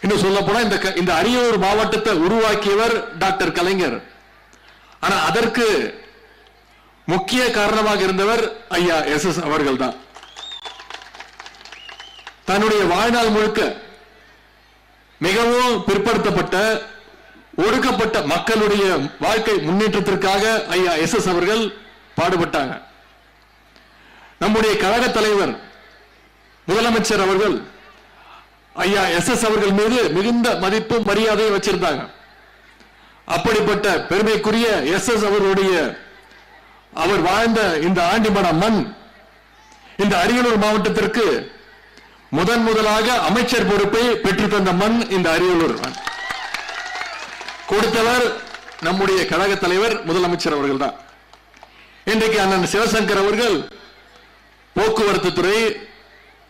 இன்னும் சொல்ல போனா இந்த அரியலூர் மாவட்டத்தை உருவாக்கியவர் டாக்டர் கலைஞர். ஆனா அதற்கு முக்கிய காரணமாக இருந்தவர் ஐயா எஸ் அவர்கள் தான். தன்னுடைய வாழ்நாள் முழுக்க மிகவும் பிற்படுத்தப்பட்ட ஒடுக்கப்பட்ட மக்களுடைய வாழ்க்கை முன்னேற்றத்திற்காக ஐயா எஸ் அவர்கள் பாடுபட்டாங்க. நம்முடைய கழக தலைவர் முதலமைச்சர் அவர்கள் ஐயா எஸ் அவர்கள் மீது மிகுந்த மதிப்பு மரியாதையை வச்சிருந்தாங்க. அப்படிப்பட்ட பெருமைக்குரிய எஸ் அவர்களுடைய அவர் வாழ்ந்த இந்த ஆண்டிமட மண் இந்த அரியலூர் மாவட்டத்திற்கு முதலாக அமைச்சர் பொறுப்பை பெற்றுத் தந்த மண் இந்த அரியலூர். கொடுத்தவர் நம்முடைய கழக தலைவர் முதலமைச்சர் அவர்கள் தான். இன்றைக்கு அண்ணன் சிவசங்கர் அவர்கள் போக்குவரத்து துறை,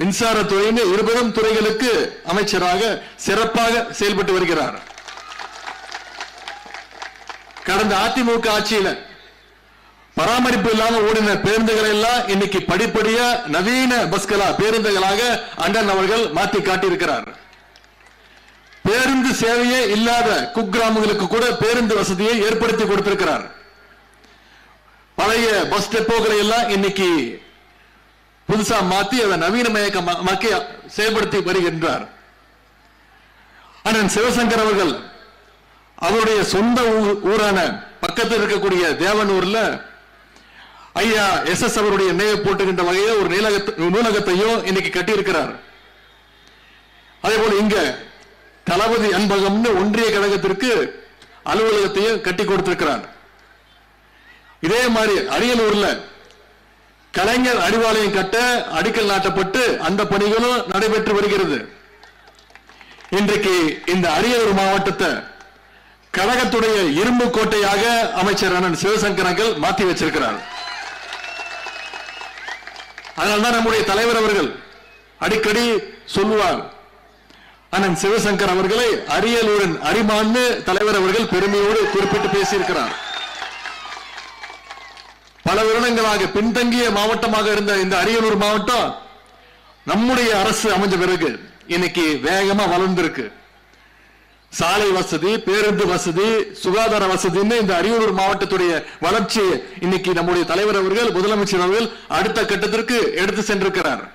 மின்சாரத்துறைன்னு 20 துறைகளுக்கு அமைச்சராக சிறப்பாக செயல்பட்டு வருகிறார். கடந்த அதிமுக ஆட்சியில் பராமரிப்பு இல்லாமல் ஓடின பேருந்துகளை எல்லாம் இன்னைக்கு படிப்படியா நவீன பஸ்களா பேருந்துகளாக அண்ணன் அவர்கள் மாற்றி காட்டியிருக்கிறார். பேருந்து சேவையே இல்லாத குக்கிராமங்களுக்கு கூட பேருந்து வசதியை ஏற்படுத்தி கொடுத்திருக்கிறார். பழைய பஸ் டெப்போக்களை எல்லாம் இன்னைக்கு புதுசா மாற்றி அதை நவீனமயமாக்கி செயல்படுத்தி வருகின்றார். அண்ணன் சிவசங்கர் அவர்கள் அவருடைய சொந்த ஊரான பக்கத்தில் இருக்கக்கூடிய தேவனூர்ல ஐயா எஸ் அவருடைய நினைவு போட்டுகின்ற வகையில் ஒரு நூலகத்தையும் இன்னைக்கு கட்டியிருக்கிறார். அதே போல இங்க தளபதி அன்பகம்னு ஒன்றிய கழகத்திற்கு அலுவலகத்தையும் கட்டி கொடுத்திருக்கிறார். இதே மாதிரி அரியலூர்ல கலைஞர் அறிவாலயம் கட்ட அடிக்கல் நாட்டப்பட்டு அந்த பணிகளும் நடைபெற்று வருகிறது. இன்றைக்கு இந்த அரியலூர் மாவட்டத்தை கழகத்துடைய இரும்பு கோட்டையாக அமைச்சர் அண்ணன் சிவசங்கரங்கள் மாற்றி வச்சிருக்கிறார். அதனால்தான் நம்முடைய தலைவர் அவர்கள் அடிக்கடி சொல்லுவார், அண்ணன் சிவசங்கர் அவர்களை அரியலூரின் அரிமான்னு தலைவர் அவர்கள் பெருமையோடு குறிப்பிட்டு பேசியிருக்கிறார். பல வருடங்களாக பின்தங்கிய மாவட்டமாக இருந்த இந்த அரியலூர் மாவட்டம் நம்முடைய அரசு அமைஞ்ச பிறகு இன்னைக்கு வேகமா வளர்ந்திருக்கு. சாலை வசதி, பேருந்து வசதி, சுகாதார வசதின்னு இந்த அரியலூர் மாவட்டத்துடைய வளர்ச்சி இன்னைக்கு நம்முடைய தலைவர் அவர்கள் முதலமைச்சர் அவர்கள் அடுத்த கட்டத்திற்கு எடுத்து சென்றிருக்கிறார்.